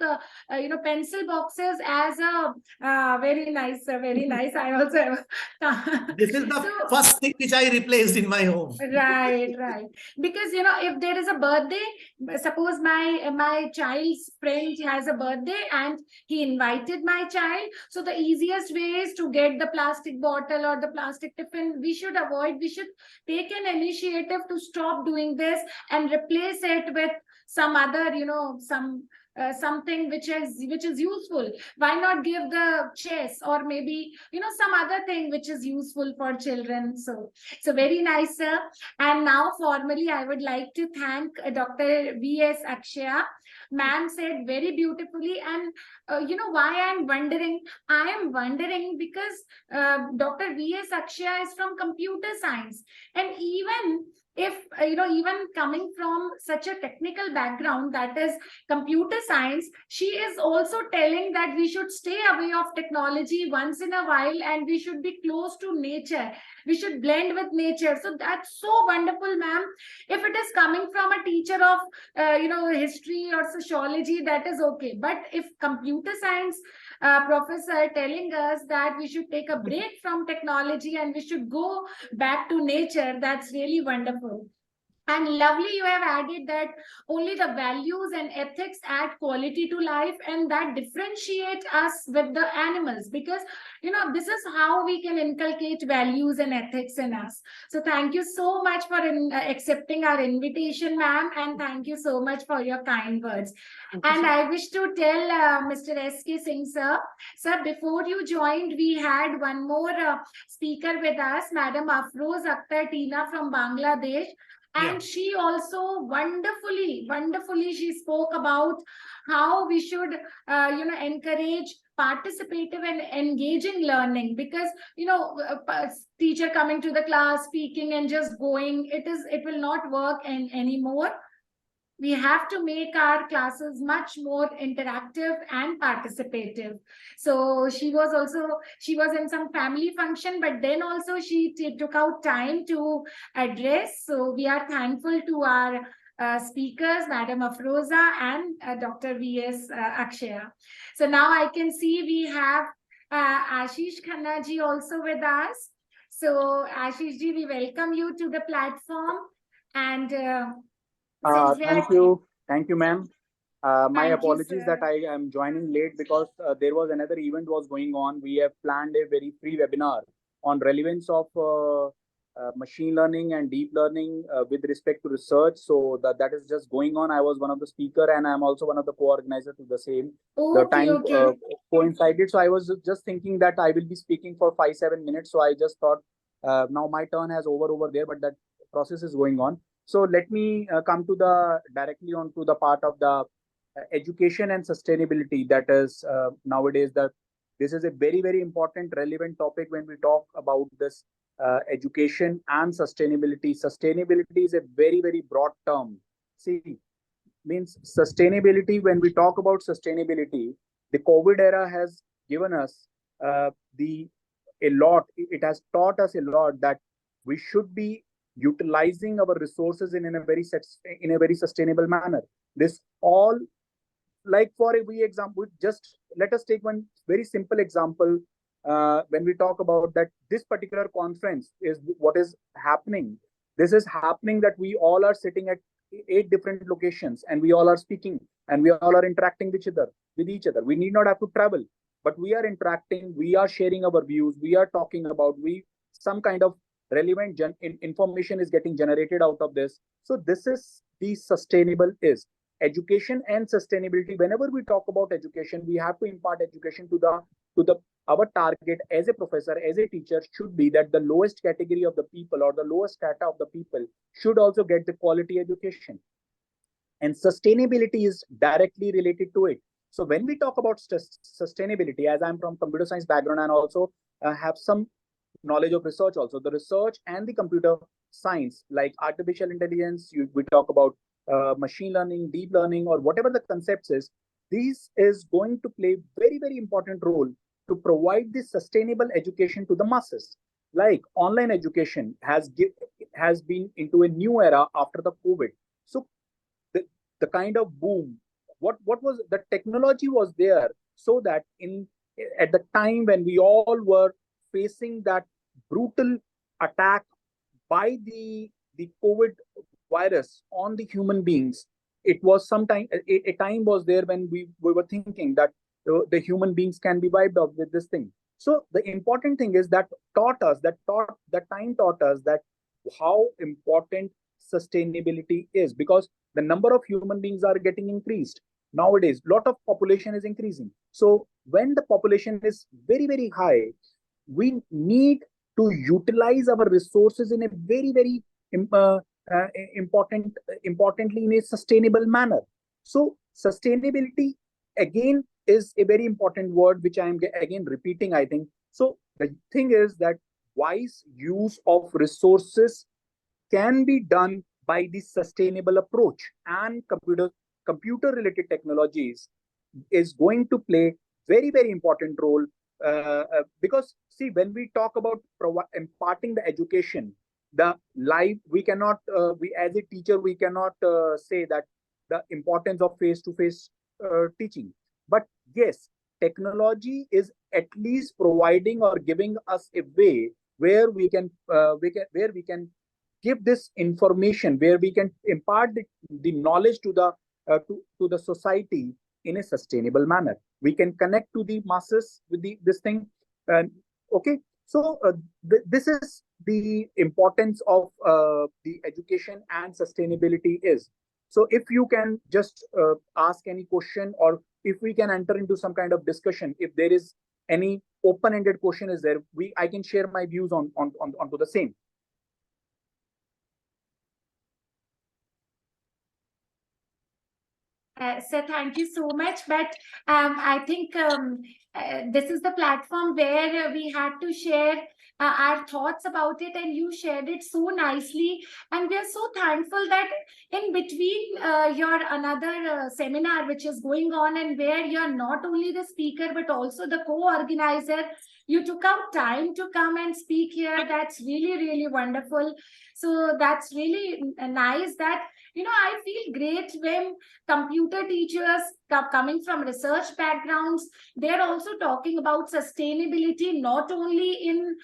pencil boxes as a very nice I also have This is the first thing which I replaced in my home. Right. Because if there is a birthday, suppose my child's friend has a birthday and he invited my child, so the easiest way is to get the plastic bottle or the plastic tiffin. We should avoid. We should take an initiative to stop doing this and replace it with some other something which is useful. Why not give the chess or maybe some other thing which is useful for children? So very nice, sir. And now formally I would like to thank Dr. V.S. Akshaya. Ma'am said very beautifully. And why I'm wondering? I am wondering because Dr. V.S. Akshaya is from computer science, and even if even coming from such a technical background, that is computer science, she is also telling that we should stay away of technology once in a while and we should be close to nature. We should blend with nature. So that's so wonderful, ma'am. If it is coming from a teacher of history or sociology, that is okay. But if computer science professor telling us that we should take a break from technology and we should go back to nature, that's really wonderful. And lovely, you have added that only the values and ethics add quality to life, and that differentiate us with the animals, because this is how we can inculcate values and ethics in us. So thank you so much for accepting our invitation, ma'am, and thank you so much for your kind words. And I wish to tell Mr. S.K. Singh, sir, before you joined, we had one more speaker with us, Madam Afroz Akhtar Tina from Bangladesh. And she also wonderfully she spoke about how we should encourage participative and engaging learning, because teacher coming to the class, speaking and just going, it will not work anymore. We have to make our classes much more interactive and participative. So she was in some family function, but then also she took out time to address. So we are thankful to our speakers, Madam Afroza and Dr. V.S. Akshaya. So now I can see we have Ashish Khanna ji also with us. So Ashish ji, we welcome you to the platform. And since we are Thank you, ma'am. My Thank you, apologies that sir. I am joining late because there was another event was going on. We have planned a very free webinar on relevance of machine learning and deep learning with respect to research. So that is just going on. I was one of the speaker and I'm also one of the co-organizers to the same. The Okay, time okay. coincided, so I was just thinking that I will be speaking for 5-7 minutes. So I just thought now my turn has over there, but that process is going on. So let me come to the directly onto the part of the education and sustainability. That is nowadays that this is a very important relevant topic when we talk about this education and sustainability. Sustainability is a very broad term. See, means sustainability. When we talk about sustainability, the COVID era has given us the a lot. It has taught us a lot that we should be utilizing our resources in a very sustainable manner. This all, like for a we example, just let us take one very simple example. When we talk about that, this particular conference is what is happening. This is happening that we all are sitting at 8 different locations and we all are speaking and we all are interacting with each other. We need not have to travel, but we are interacting, we are sharing our views, we are talking about, we some kind of relevant information is getting generated out of this. So this is the sustainable is education and sustainability. Whenever we talk about education, we have to impart education to the our target as a professor, as a teacher, should be that the lowest category of the people or the lowest strata of the people should also get the quality education. And sustainability is directly related to it. So when we talk about sustainability, as I'm from computer science background and also have some knowledge of research also, the research and the computer science like artificial intelligence, we talk about machine learning, deep learning, or whatever the concepts is, this is going to play very important role to provide this sustainable education to the masses. Like online education has been into a new era after the COVID. So the kind of boom, what was the technology was there, so that in at the time when we all were facing that brutal attack by the COVID virus on the human beings, it was sometime a time was there when we were thinking that the human beings can be wiped out with this thing. So the important thing is that time taught us that how important sustainability is, because the number of human beings are getting increased nowadays. Lot of population is increasing. So when the population is very high, we need to utilize our resources in a very importantly in a sustainable manner. So sustainability again is a very important word which I am again repeating, I think. So the thing is that wise use of resources can be done by the sustainable approach, and computer related technologies is going to play very important role, because see, when we talk about imparting the education, the live, we cannot we as a teacher we cannot say that the importance of face to face teaching. But yes, technology is at least providing or giving us a way where we can give this information, where we can impart the knowledge to the society in a sustainable manner. We can connect to the masses with this thing. Okay, so this is the importance of the education and sustainability is. So if you can just ask any question, or if we can enter into some kind of discussion, if there is any open-ended question is there, I can share my views onto the same. So thank you so much. But I think this is the platform where we had to share our thoughts about it, and you shared it so nicely. And we are so thankful that in between your another seminar which is going on, and where you're not only the speaker but also the co-organizer, you took out time to come and speak here. That's really wonderful. So that's really nice that, I feel great when computer teachers coming from research backgrounds, they're also talking about sustainability, not only in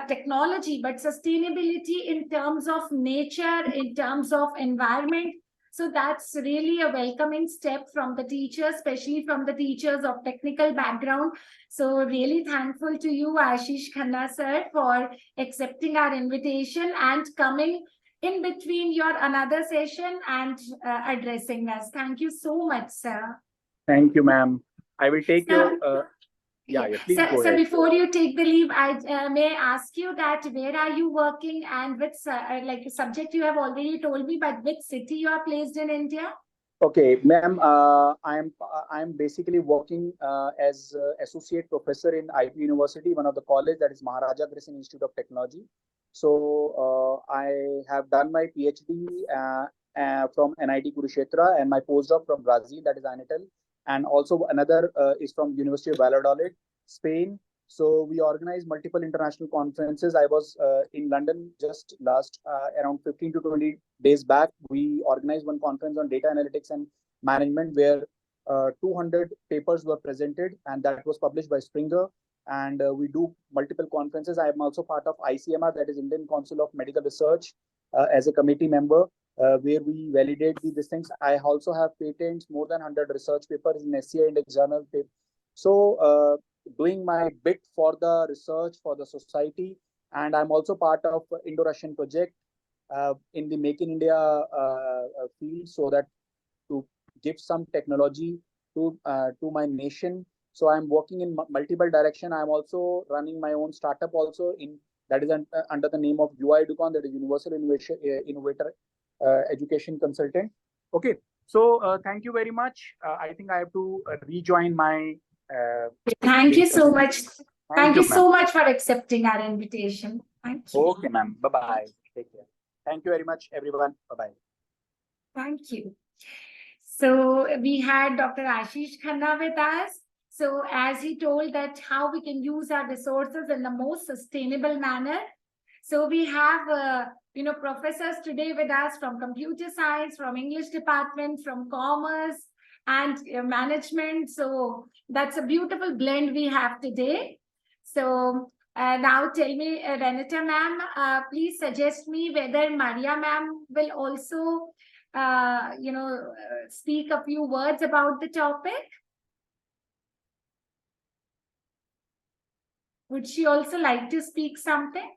technology, but sustainability in terms of nature, in terms of environment. So that's really a welcoming step from the teachers, especially from the teachers of technical background. So really thankful to you, Ashish Khanna sir, for accepting our invitation and coming in between your another session and addressing us. Thank you so much, sir. Thank you, ma'am. I will take Sir, your, please go So ahead. before you take the leave, I may ask you that where are you working and which like subject you have already told me, but which city you are placed in India? Okay, ma'am, I'm basically working as associate professor in IP University, one of the college, that is Maharaja Agri Singh Institute of Technology. So I have done my PhD from NIT Kurukshetra and my postdoc from Brazil, that is INETL, and also another is from University of Valladolid, Spain. So we organize multiple international conferences. I was in London just last around 15 to 20 days back. We organized one conference on data analytics and management where 200 papers were presented, and that was published by Springer. And we do multiple conferences. I am also part of ICMR, that is Indian Council of Medical Research, as a committee member, where we validate these things. I also have patents, more than 100 research papers in SCI Index Journal. So doing my bit for the research, for the society. And I'm also part of Indo-Russian project in the Make in India field, so that to give some technology to my nation. So I'm working in multiple direction. I'm also running my own startup also in that is under the name of UI Educon, that is Universal Innovator Education Consultant. Okay, so thank you very much. I think I have to rejoin my. Thank you so much. Thank you so ma'am. much for accepting our invitation. Thank you. Okay, ma'am. Bye-bye. Take care. Thank you very much, everyone. Bye-bye. Thank you. So we had Dr. Ashish Khanna with us. So as he told that how we can use our resources in the most sustainable manner. So we have, professors today with us from computer science, from English department, from commerce and management. So that's a beautiful blend we have today. So now tell me, Renata ma'am, please suggest me whether Maria ma'am will also, speak a few words about the topic. Would she also like to speak something?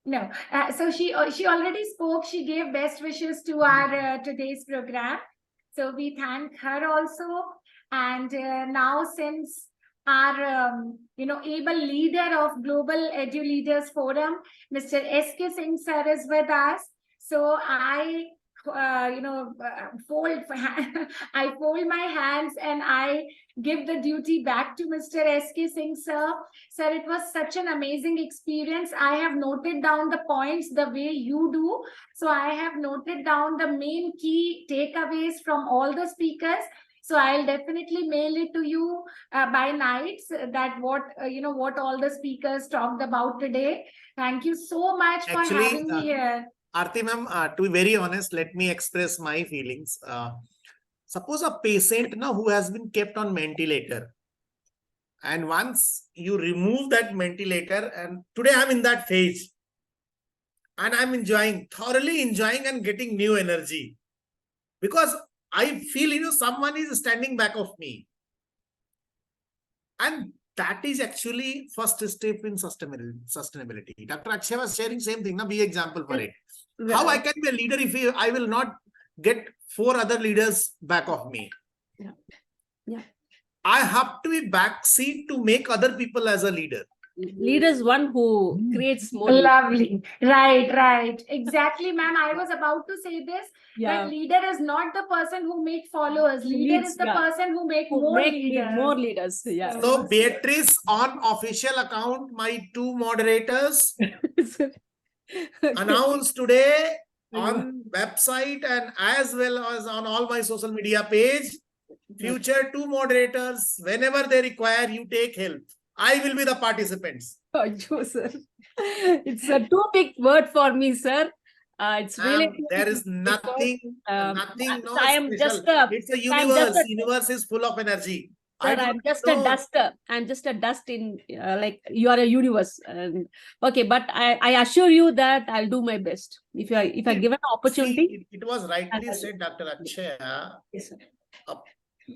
No. So she already spoke. She gave best wishes to our today's program. So we thank her also. And now since our able leader of Global Edu Leaders Forum, Mr. S.K. Singh sir is with us. So I fold my hands and I give the duty back to Mr. S.K. Singh sir. Sir, it was such an amazing experience. I have noted down the points the way you do. So I have noted down the main key takeaways from all the speakers. So I'll definitely mail it to you by night, that what all the speakers talked about today. Thank you so much for having me here. Aarti ma'am, to be very honest, let me express my feelings. Suppose a patient who has been kept on ventilator, and once you remove that ventilator, and today I'm in that phase, and I'm thoroughly enjoying and getting new energy, because I feel, someone is standing back of me. And that is actually first step in sustainability. Dr. Akshay was sharing same thing. Be example for it. Right. How I can be a leader if I will not get 4 other leaders back of me? Yeah. I have to be backseat to make other people as a leader. Leader is one who creates more. Lovely. Right. Exactly, ma'am. I was about to say this. Yeah. That leader is not the person who makes followers. Leader is the person who makes more leaders. Yeah. So Beatrice, on official account, my 2 moderators announced today on website and as well as on all my social media page. Future 2 moderators, whenever they require, you take help. I will be the participants. Oh, you, sir. It's a too big word for me, sir. It's really And there is too big word. nothing, nothing, no I am special. just a, It's a I'm just universe. a- Universe is full of energy. I sir, do I'm not just a know. duster. I'm just a dust in, like, you are a universe. And okay, but I assure you that I'll do my best. If I given an opportunity. See, it was rightly I'll- said, Dr. Akshaya, Yes, sir. a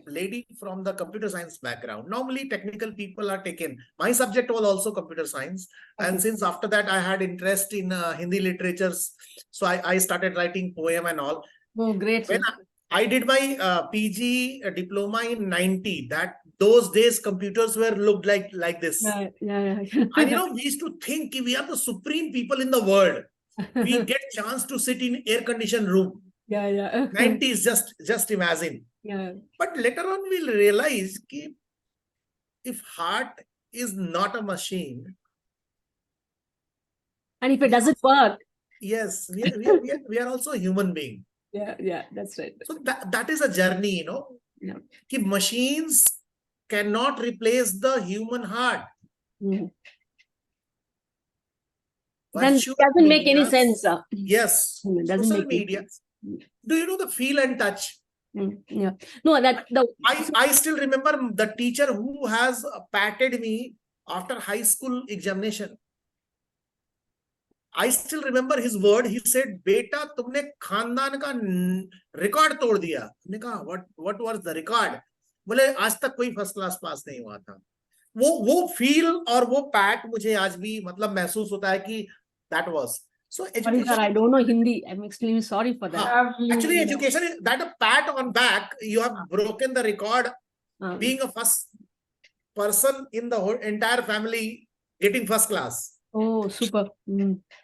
lady from the computer science background. Normally, technical people are taken. My subject was also computer science. And Okay. since after that, I had interest in Hindi literatures. So I started writing poem and all. Oh, great, sir. When I did my PG diploma in 90, those days computers were looked like this. Yeah. And we used to think we are the supreme people in the world. We get chance to sit in air-conditioned room. Yeah. 90s, just imagine. Yeah. But later on, we'll realize ki if heart is not a machine, And if it doesn't work, yes, we are also a human being. yeah, that's right. So that is a journey, Yeah. Ki machines cannot replace the human heart. Mhm. Then it Virtual doesn't make any medias- sense. Yes, It doesn't social make any media. sense. Do you know the feel and touch? Yeah. No, that the I still remember the teacher who has patted me after high school examination. I still remember his word. He said, "Beta, तुमने खानदान का record तोड़ दिया." हमने कहा, what was the record? बोले आज तक कोई फर्स्ट क्लास पास नहीं हुआ था. वो फील और वो पैट मुझे आज भी मतलब महसूस होता है कि that was. So sorry, sir, education. I don't know Hindi. I'm extremely sorry for that. Actually, education is that a pat on back. You have broken the record, being a first person in the whole entire family getting first class. Oh, super.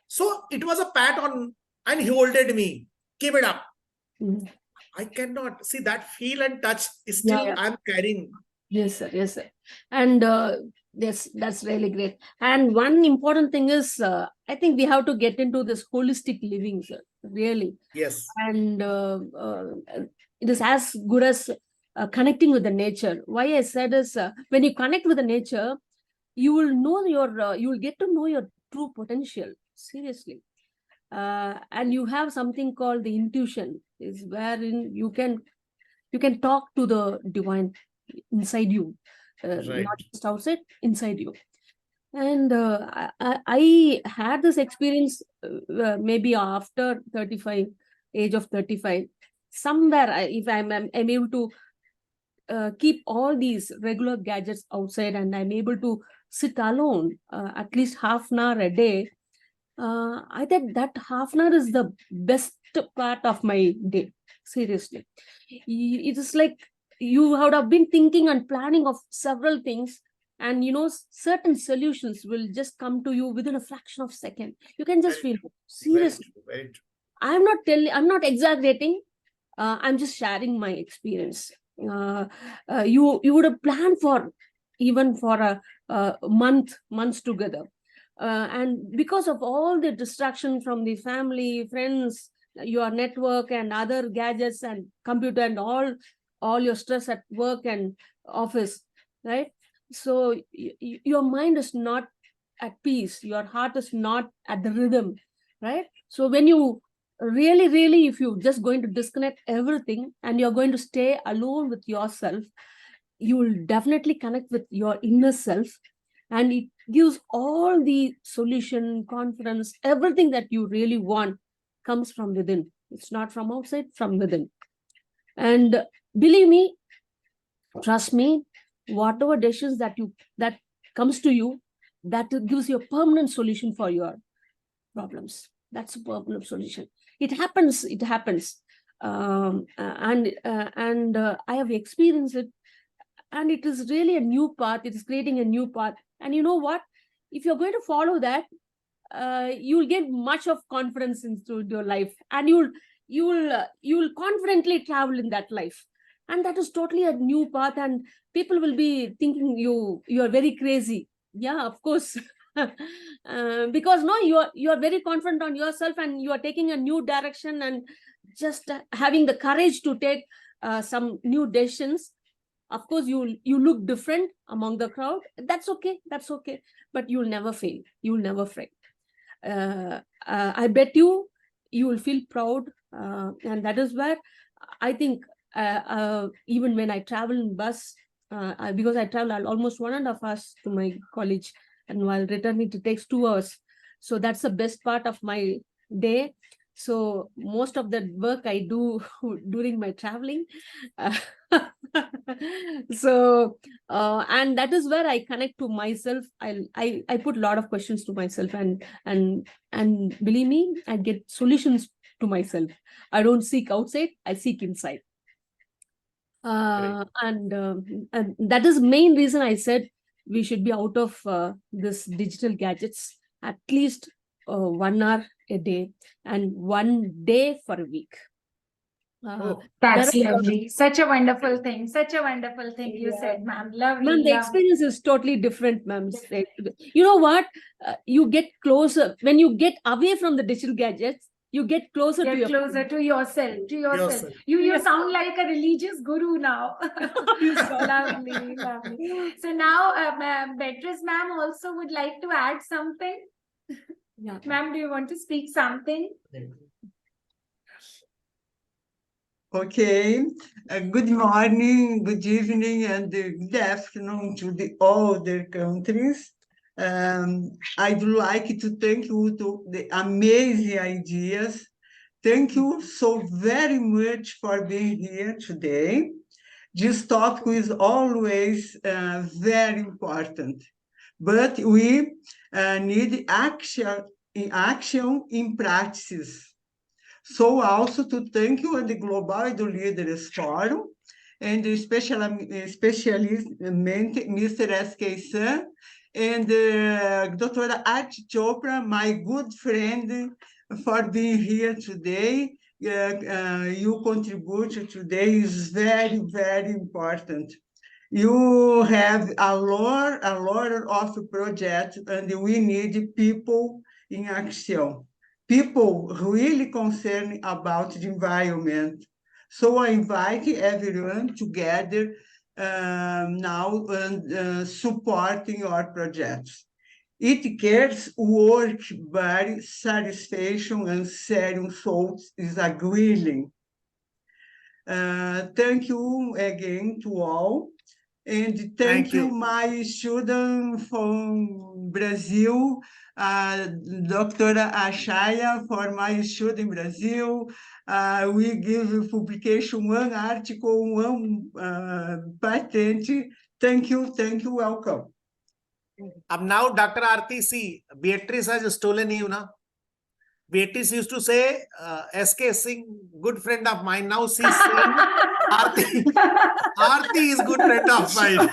So it was a pat on, and he holded me. Keep it up. Mm. I cannot see that feel and touch. Still, Yeah. I'm carrying. Yes, sir. And yes, that's really great. And one important thing is, I think we have to get into this holistic living, sir. Really. Yes. And it is as good as connecting with the nature. Why I said is, when you connect with the nature, you will know you will get to know your true potential. Seriously. And you have something called the intuition, is wherein you can talk to the divine inside you, Right. not just outside, inside you. And I had this experience maybe after 35, age of 35. Somewhere, if I'm able to keep all these regular gadgets outside and I'm able to sit alone at least half an hour a day, I think that half an hour is the best part of my day. Seriously. It is like you would have been thinking and planning of several things, and certain solutions will just come to you within a fraction of a second. You can just Very feel it. Seriously. Very true. I'm not exaggerating. I'm just sharing my experience. You would have planned for even for a months together. And because of all the distraction from the family, friends, your network and other gadgets and computer and all your stress at work and office, right? So your mind is not at peace. Your heart is not at the rhythm, right? So when you really, if you're just going to disconnect everything and you're going to stay alone with yourself, you will definitely connect with your inner self, and it gives all the solution, confidence, everything that you really want comes from within. It's not from outside, from within. And believe me, trust me, whatever decisions that comes to you, that gives you a permanent solution for your problems. That's a permanent solution. It happens. And I have experienced it, and it is really a new path. It is creating a new path. And you know what? If you're going to follow that, you'll get much of confidence into your life, and you'll confidently travel in that life. And that is totally a new path, and people will be thinking you are very crazy. Yeah, of course. Because no, you are very confident on yourself, and you are taking a new direction, and just having the courage to take some new decisions. Of course, you look different among the crowd. That's okay. That's okay. But you'll never fail. You'll never fail. I bet you will feel proud, and that is where I think even when I travel in bus, because I travel almost 1.5 hours to my college, and while returning it takes 2 hours. So that's the best part of my day. So most of the work I do during my traveling. So and that is where I connect to myself. I put a lot of questions to myself, and believe me, I get solutions to myself. I don't seek outside, I seek inside. And that is main reason I said we should be out of this digital gadgets at least 1 hour a day and 1 day for a week. Oh, That's there are- lovely. Such a wonderful thing. Such a wonderful thing you Yeah. said, ma'am. Lovely. Ma'am, the lovely. experience is totally different, ma'am. You know what? You get closer when you get away from the digital gadgets. You get closer to Get your closer to yourself. To yourself. Yourself. You Yeah. sound like a religious guru now. Lovely, lovely. So now, Beatrice ma'am also would like to add something. Yeah. Ma'am, do you want to speak something? Okay, good morning, good evening, and good afternoon to the other countries. I'd like to thank you to the amazing ideas. Thank you so very much for being here today. This topic is always very important, but we need action in practices. So also to thank you and the Global Edu Leaders Forum, and especially Mr. S.K. San and Dr. Arti Chopra, my good friend, for being here today. Your contribution today is very, very important. You have a lot of projects, and we need people in action. People really concerned about the environment. So I invite everyone together now and supporting our projects. It cares work, but satisfaction and sharing souls is a grilling. Thank you again to all. And thank Thank you, you. my student from Brazil, Dr. Ashaya, for my student in Brazil. We give publication 1 article, 1 patent. Thank you, welcome. Now, Dr. Aarti, see, Beatrice has stolen you, na? Beatrice used to say, SK Singh, good friend of mine. Now she's saying, Aarti is good friend of mine.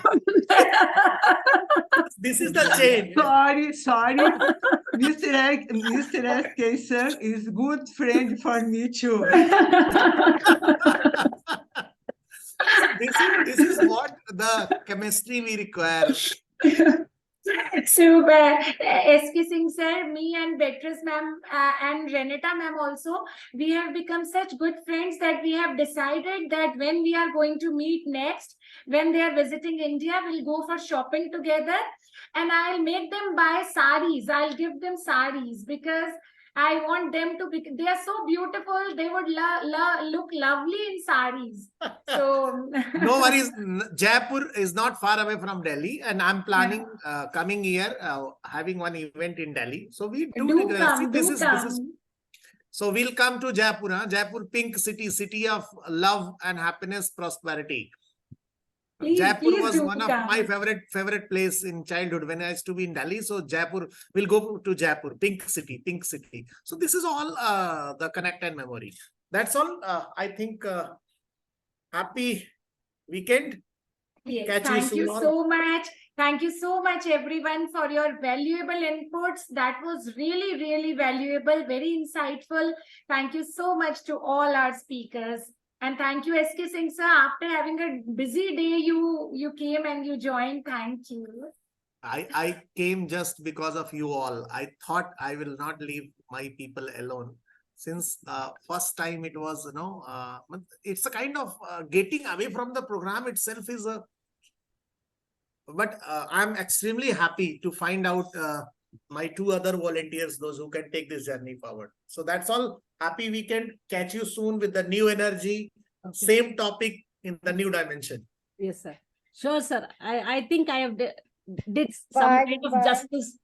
This is the change. Sorry. Mr. S.K. Sir is good friend for me too. This is what the chemistry we require. Super. S.K. Singh sir, me and Beatrice ma'am and Renata ma'am also, we have become such good friends that we have decided that when we are going to meet next, when they are visiting India, we'll go for shopping together, and I'll make them buy saris. I'll give them saris because I want them to be, they are so beautiful. They would look lovely in saris. So No worries. Jaipur is not far away from Delhi, and I'm planning coming year having one event in Delhi. So we do come, this do is come. so we'll come to Jaipur, huh? Jaipur, pink city, city of love and happiness, prosperity. Jaipur Please was do one of come. my favorite place in childhood when I used to be in Delhi. So Jaipur, we'll go to Jaipur, pink city, pink city. So this is all the connect and memory. That's all. I think happy weekend. Yes, Catch you thank soon you on. so much. Thank you so much, everyone, for your valuable inputs. That was really, really valuable, very insightful. Thank you so much to all our speakers. And thank you, S.K. Singh sir. After having a busy day, you came and you joined. Thank you. I came just because of you all. I thought I will not leave my people alone. since first time it was, it's a kind of getting away from the program itself is a, but I'm extremely happy to find out my two other volunteers, those who can take this journey forward. So that's all. Happy weekend. Catch you soon with the new energy, Okay. same topic in the new dimension. Yes, sir. Sure, sir. I think I have did some Bye, kind of bye. justice